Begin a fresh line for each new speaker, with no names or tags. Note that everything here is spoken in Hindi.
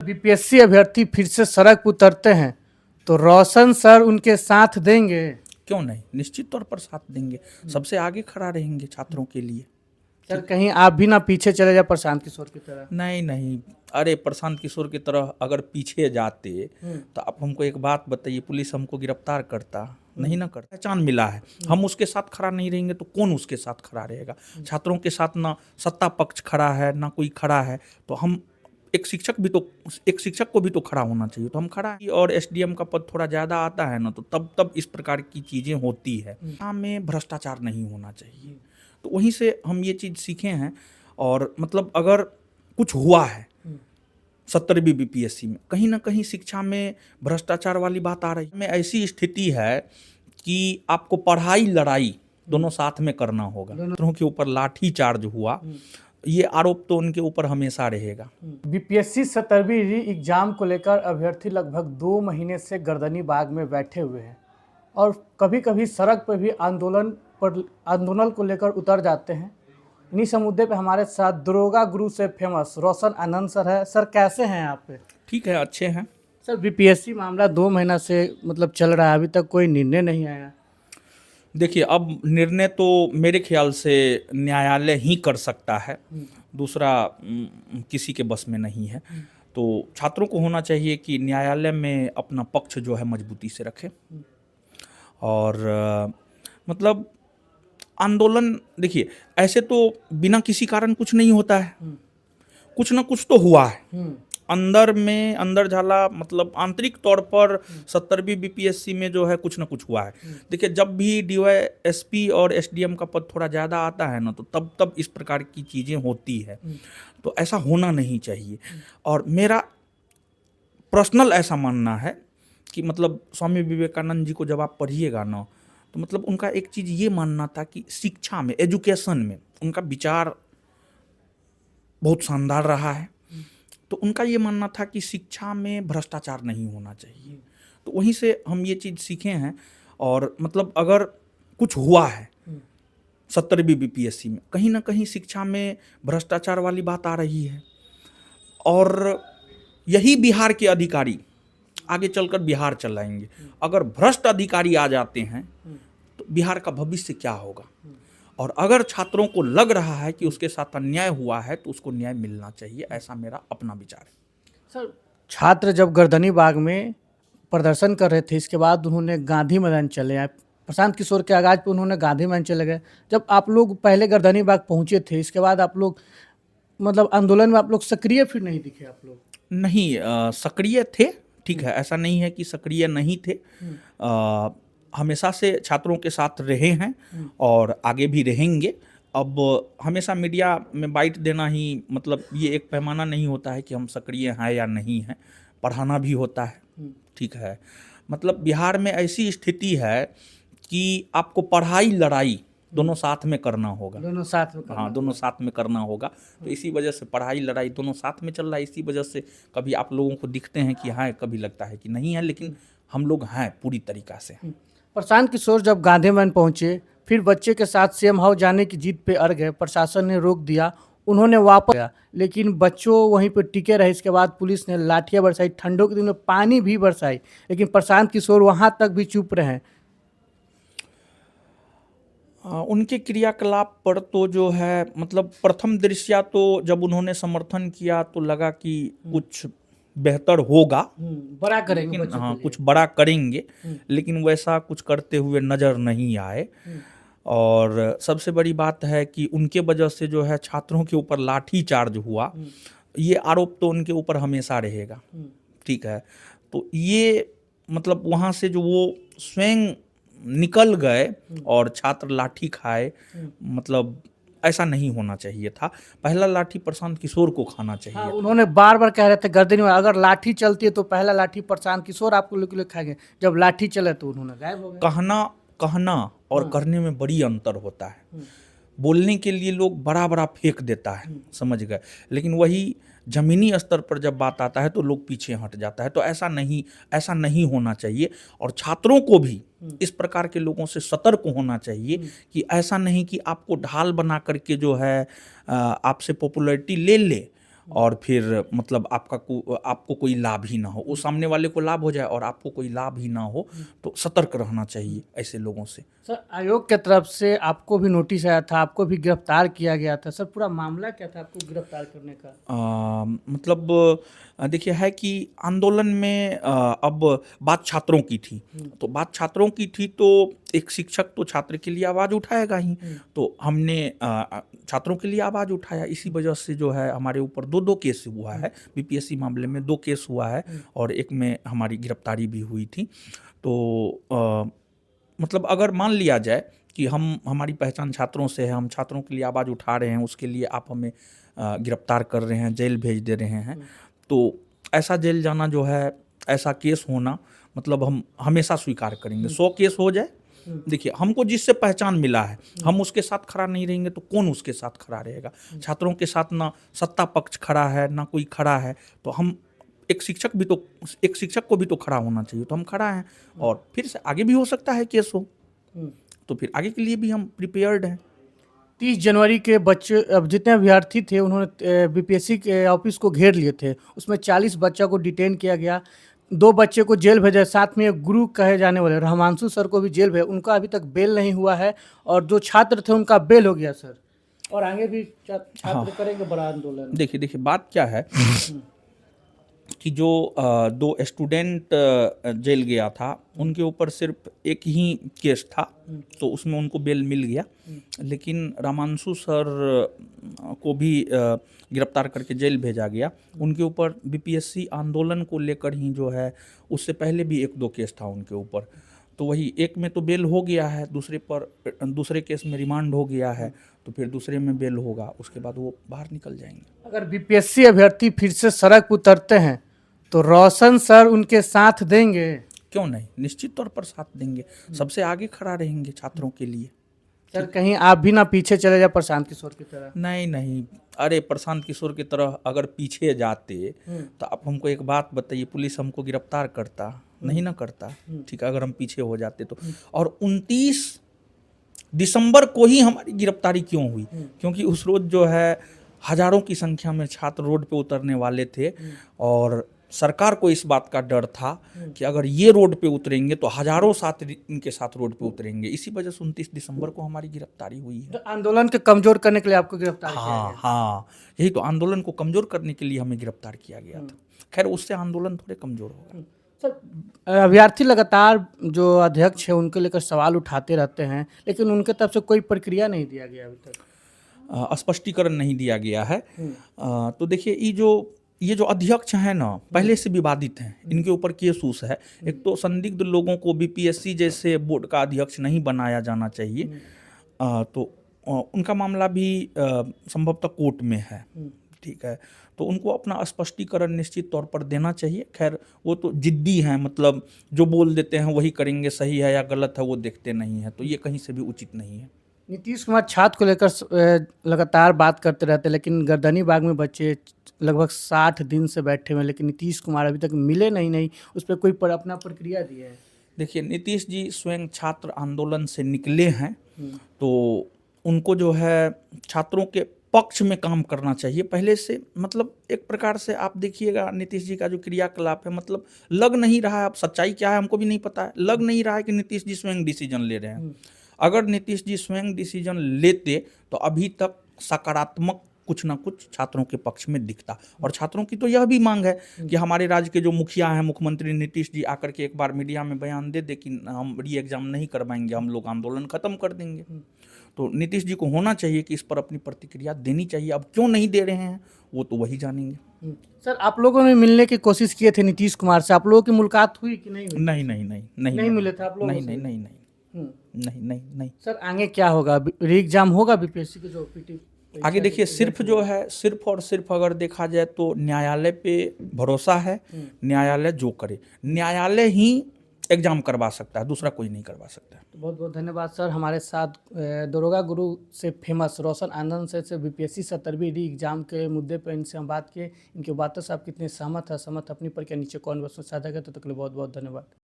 बीपीएससी अभ्यर्थी फिर से सड़क पर उतरते हैं तो रोशन सर उनके साथ देंगे।
क्यों नहीं, निश्चित तौर पर साथ देंगे। सबसे आगे खड़ा रहेंगे छात्रों के लिए।
सर कहीं आप भी ना पीछे चले जाए प्रशांत किशोर की तरह।
नहीं नहीं, अरे प्रशांत किशोर की तरह अगर पीछे जाते तो आप हमको एक बात बताइए, पुलिस हमको गिरफ्तार करता नहीं ना करता। पहचान मिला है, हम उसके साथ खड़ा नहीं रहेंगे तो कौन उसके साथ खड़ा रहेगा। छात्रों के साथ ना सत्ता पक्ष खड़ा है ना कोई खड़ा है, तो हम एक शिक्षक को भी तो खड़ा होना चाहिए, तो हम खड़ा हैं। और एसडीएम का पद थोड़ा ज़्यादा आता है ना, तो तब इस प्रकार की चीज़ें होती है। में भ्रष्टाचार नहीं होना चाहिए, तो वहीं से हम ये चीज़ सीखे हैं। और मतलब अगर कुछ हुआ है 70वीं बीपीएससी में, कहीं ना कहीं शिक्षा में भ्रष्टाचार वाली बात आ रही है। में ऐसी स्थिति है कि आपको पढ़ाई लड़ाई दोनों साथ में करना होगा। छात्रों के ऊपर लाठी चार्ज हुआ, ये आरोप तो उनके ऊपर हमेशा रहेगा।
बीपीएससी 70वीं री एग्जाम को लेकर अभ्यर्थी लगभग 2 महीने से गर्दनी बाग में बैठे हुए हैं और कभी कभी सड़क पर भी आंदोलन को लेकर उतर जाते हैं। इन्हीं से मुद्दे पे हमारे साथ दरोगा गुरु से फेमस रोशन आनंद सर है। सर कैसे हैं आप?
ठीक है, अच्छे हैं।
सर बीपीएससी मामला 2 महीना से मतलब चल रहा है, अभी तक कोई निर्णय नहीं आया।
देखिए, अब निर्णय तो मेरे ख्याल से न्यायालय ही कर सकता है, दूसरा किसी के बस में नहीं है। तो छात्रों को होना चाहिए कि न्यायालय में अपना पक्ष जो है मजबूती से रखें। और मतलब आंदोलन, देखिए ऐसे तो बिना किसी कारण कुछ नहीं होता है, कुछ ना कुछ तो हुआ है अंदर झाला, मतलब आंतरिक तौर पर 70वीं बीपीएससी में जो है कुछ ना कुछ हुआ है। देखिए, जब भी डीवाईएसपी और एसडीएम का पद थोड़ा ज़्यादा आता है ना, तो तब इस प्रकार की चीज़ें होती है। तो ऐसा होना नहीं चाहिए। और मेरा पर्सनल ऐसा मानना है कि मतलब स्वामी विवेकानंद जी को जब आप पढ़िएगा ना, तो मतलब उनका एक चीज़ ये मानना था कि शिक्षा में, एजुकेशन में उनका विचार बहुत शानदार रहा है। तो उनका ये मानना था कि शिक्षा में भ्रष्टाचार नहीं होना चाहिए। तो वहीं से हम ये चीज़ सीखे हैं। और मतलब अगर कुछ हुआ है 70वीं बीपीएससी में, कहीं ना कहीं शिक्षा में भ्रष्टाचार वाली बात आ रही है। और यही बिहार के अधिकारी आगे चलकर बिहार चलाएंगे। अगर भ्रष्ट अधिकारी आ जाते हैं तो बिहार का भविष्य क्या होगा। और अगर छात्रों को लग रहा है कि उसके साथ अन्याय हुआ है तो उसको न्याय मिलना चाहिए, ऐसा मेरा अपना विचार है।
सर छात्र जब गर्दनी बाग में प्रदर्शन कर रहे थे, इसके बाद उन्होंने गांधी मैदान चले आए। प्रशांत किशोर के आगाज पे उन्होंने गांधी मैदान चले गए। जब आप लोग पहले गर्दनी बाग पहुंचे थे, इसके बाद आप लोग मतलब आंदोलन में आप लोग सक्रिय फिर नहीं दिखे। आप लोग
नहीं, सक्रिय थे, ठीक है, ऐसा नहीं है कि सक्रिय नहीं थे। हमेशा से छात्रों के साथ रहे हैं और आगे भी रहेंगे। अब हमेशा मीडिया में बाइट देना ही मतलब ये एक पैमाना नहीं होता है कि हम सक्रिय हैं या नहीं हैं। पढ़ाना भी होता है, ठीक है। मतलब बिहार में ऐसी स्थिति है कि आपको पढ़ाई लड़ाई दोनों साथ में करना होगा।
दोनों साथ में
हाँ, दोनों साथ में करना होगा। तो इसी वजह से पढ़ाई लड़ाई दोनों साथ में चल रहा है। इसी वजह से कभी आप लोगों को दिखते हैं कि हाँ, कभी लगता है कि नहीं है, लेकिन हम लोग हैं पूरी तरीक़ा से।
प्रशांत किशोर जब गांधी मैदान पहुंचे, फिर बच्चे के साथ सीएम हाउस जाने की जिद पे अड़ गए। प्रशासन ने रोक दिया, उन्होंने वापस गया, लेकिन बच्चों वहीं पर टिके रहे। इसके बाद पुलिस ने लाठियां बरसाई, ठंडों के दिन में पानी भी बरसाई, लेकिन प्रशांत किशोर वहां तक भी चुप रहे।
उनके क्रियाकलाप पर तो जो है मतलब प्रथम दृष्टया तो जब उन्होंने समर्थन किया तो लगा कि कुछ बेहतर होगा,
बड़ा करेंगे
लेकिन
बच्चों
हाँ,
के लिए।
कुछ बड़ा करेंगे, लेकिन वैसा कुछ करते हुए नज़र नहीं आए। और सबसे बड़ी बात है कि उनके वजह से जो है छात्रों के ऊपर लाठी चार्ज हुआ, ये आरोप तो उनके ऊपर हमेशा रहेगा, ठीक है। तो ये मतलब वहाँ से जो वो स्वयं निकल गए और छात्र लाठी खाए, मतलब ऐसा नहीं होना चाहिए था। पहला लाठी प्रशांत किशोर को खाना चाहिए।
हाँ, उन्होंने बार बार कह रहे थे गर्दनी में अगर लाठी चलती है तो पहला लाठी प्रशांत किशोर आपको लोग खाएंगे। जब लाठी चले तो उन्होंने गायब हो गए।
कहना और करने में बड़ी अंतर होता है। बोलने के लिए लोग बड़ा बड़ा फेंक देता है, समझ गए, लेकिन वही जमीनी स्तर पर जब बात आता है तो लोग पीछे हट जाता है। तो ऐसा नहीं होना चाहिए। और छात्रों को भी इस प्रकार के लोगों से सतर्क होना चाहिए कि ऐसा नहीं कि आपको ढाल बना करके जो है आपसे पॉपुलैरिटी ले ले और फिर मतलब आपको कोई लाभ ही ना हो, वो सामने वाले को लाभ हो जाए और आपको कोई लाभ ही ना हो, तो सतर्क रहना चाहिए ऐसे लोगों से।
सर आयोग के तरफ से आपको भी नोटिस आया था, आपको भी गिरफ्तार किया गया था सर, पूरा मामला क्या था आपको गिरफ्तार करने का?
मतलब देखिए है कि आंदोलन में अब बात छात्रों की थी, तो बात छात्रों की थी तो एक शिक्षक तो छात्र के लिए आवाज़ उठाएगा ही, तो हमने छात्रों के लिए आवाज़ उठाया। इसी वजह से जो है हमारे ऊपर दो केस हुआ है, बीपीएससी मामले में 2 केस हुआ है और एक में हमारी गिरफ्तारी भी हुई थी। तो मतलब अगर मान लिया जाए कि हमारी पहचान छात्रों से है, हम छात्रों के लिए आवाज़ उठा रहे हैं, उसके लिए आप हमें गिरफ्तार कर रहे हैं, जेल भेज दे रहे हैं, तो ऐसा जेल जाना जो है, ऐसा केस होना, मतलब हम हमेशा स्वीकार करेंगे। 100 केस हो जाए, देखिए हमको जिससे पहचान मिला है, हम उसके साथ खड़ा नहीं रहेंगे तो कौन उसके साथ खड़ा रहेगा? छात्रों के साथ ना सत्ता पक्ष खड़ा है, ना कोई खड़ा है, तो हम एक शिक्षक को भी तो खड़ा होना चाहिए, तो हम खड़ा हैं और फिर से आगे भी हो सकता है केस हो, तो फिर आगे के लिए भी हम प्रिपेयर्ड हैं।
30 जनवरी के बच्चे, अब जितने अभ्यर्थी थे उन्होंने बीपीएससी के ऑफिस को घेर लिए थे, उसमें 40 बच्चों को डिटेन किया गया, 2 बच्चे को जेल भेजा, साथ में एक गुरु कहे जाने वाले रहमांशु सर को भी जेल भेजा, उनका अभी तक बेल नहीं हुआ है और जो छात्र थे उनका बेल हो गया सर, और आगे भी छात्र करेंगे बड़ा आंदोलन।
देखिए बात क्या है कि जो 2 स्टूडेंट जेल गया था, उनके ऊपर सिर्फ एक ही केस था, तो उसमें उनको बेल मिल गया, लेकिन रामांशु सर को भी गिरफ्तार करके जेल भेजा गया। उनके ऊपर बीपीएससी आंदोलन को लेकर ही जो है, उससे पहले भी 1-2 केस था उनके ऊपर, तो वही एक में तो बेल हो गया है, दूसरे केस में रिमांड हो गया है, तो फिर दूसरे में बेल होगा, उसके बाद वो बाहर निकल जाएंगे।
अगर बीपीएससी अभ्यर्थी फिर से सड़क पर उतरते हैं तो रोशन सर उनके साथ देंगे?
क्यों नहीं, निश्चित तौर पर साथ देंगे, सबसे आगे खड़ा रहेंगे छात्रों के लिए।
सर कहीं आप भी ना पीछे चले जाए प्रशांत किशोर की तरह?
नहीं, अरे प्रशांत किशोर की तरह अगर पीछे जाते तो आप हमको एक बात बताइए, पुलिस हमको गिरफ्तार करता? नहीं ना करता, ठीक है, अगर हम पीछे हो जाते तो। और 29 दिसंबर को ही हमारी गिरफ्तारी क्यों हुई? क्योंकि उस रोज जो है हजारों की संख्या में छात्र रोड पे उतरने वाले थे और सरकार को इस बात का डर था कि अगर ये रोड पे उतरेंगे तो हजारों साथ इनके साथ रोड पे उतरेंगे, इसी वजह से 29 दिसंबर को हमारी गिरफ्तारी हुई है।
तो आंदोलन के कमजोर करने के लिए आपको गिरफ्तार किया गया?
हाँ, यही तो, आंदोलन को कमजोर करने के लिए हमें गिरफ्तार किया गया था। खैर उससे आंदोलन थोड़े कमजोर होगा।
सर अभ्यर्थी लगातार जो अध्यक्ष है उनके लेकर सवाल उठाते रहते हैं, लेकिन उनके तरफ से कोई प्रक्रिया नहीं दिया गया अभी तक,
स्पष्टीकरण नहीं दिया गया है। तो देखिए ये जो अध्यक्ष हैं ना, पहले से विवादित हैं, इनके ऊपर केस उस है। एक तो संदिग्ध लोगों को बीपीएससी जैसे बोर्ड का अध्यक्ष नहीं बनाया जाना चाहिए, तो उनका मामला भी संभवतः कोर्ट में है, ठीक है, तो उनको अपना स्पष्टीकरण निश्चित तौर पर देना चाहिए। खैर वो तो जिद्दी हैं, मतलब जो बोल देते हैं वही करेंगे, सही है या गलत है वो देखते नहीं है, तो ये कहीं से भी उचित नहीं है।
नीतीश कुमार छात्र को लेकर लगातार बात करते रहते हैं, लेकिन गर्दनी बाग में बच्चे लगभग 60 दिन से बैठे हुए हैं, लेकिन नीतीश कुमार अभी तक मिले नहीं उस पर कोई अपना प्रक्रिया दिए है?
देखिए नीतीश जी स्वयं छात्र आंदोलन से निकले हैं, तो उनको जो है छात्रों के पक्ष में काम करना चाहिए पहले से। मतलब एक प्रकार से आप देखिएगा नीतीश जी का जो क्रियाकलाप है, मतलब लग नहीं रहा है, अब सच्चाई क्या है हमको भी नहीं पता है, लग नहीं रहा है कि नीतीश जी स्वयं डिसीजन ले रहे हैं। अगर नीतीश जी स्वयं डिसीजन लेते तो अभी तक सकारात्मक कुछ ना कुछ छात्रों के पक्ष में दिखता। और छात्रों की तो यह भी मांग है कि हमारे राज्य के जो मुखिया हैं, मुख्यमंत्री नीतीश जी आकर के एक बार मीडिया में बयान दे कि हम री एग्जाम नहीं करवाएंगे, हम लोग आंदोलन खत्म कर देंगे। तो नीतीश जी को होना चाहिए कि इस पर अपनी प्रतिक्रिया देनी चाहिए। अब क्यों नहीं दे रहे हैं वो तो वही जानेंगे।
सर आप लोगों ने मिलने की कोशिश किए थे नीतीश कुमार से, आप लोगों की मुलाकात हुई कि नहीं हुई?
नहीं
मिले थे आप लोग?
नहीं।
सर आगे क्या होगा, री एग्जाम होगा बीपीएससी के जो पीटी?
आगे देखिए सिर्फ और सिर्फ अगर देखा जाए तो न्यायालय पे भरोसा है, न्यायालय जो करे, न्यायालय ही एग्जाम करवा सकता है, दूसरा कोई नहीं करवा सकता है।
तो बहुत बहुत धन्यवाद सर, हमारे साथ दरोगा गुरु से फेमस रोशन आनंद से बीपीएससी 70वीं री एग्जाम के मुद्दे पर इनसे हम बात किए। इनकी बातों से आप कितने सहमत है, अपनी पर क्या नीचे कॉमेंट बॉक्स में साझा करते, तो के लिए बहुत बहुत धन्यवाद।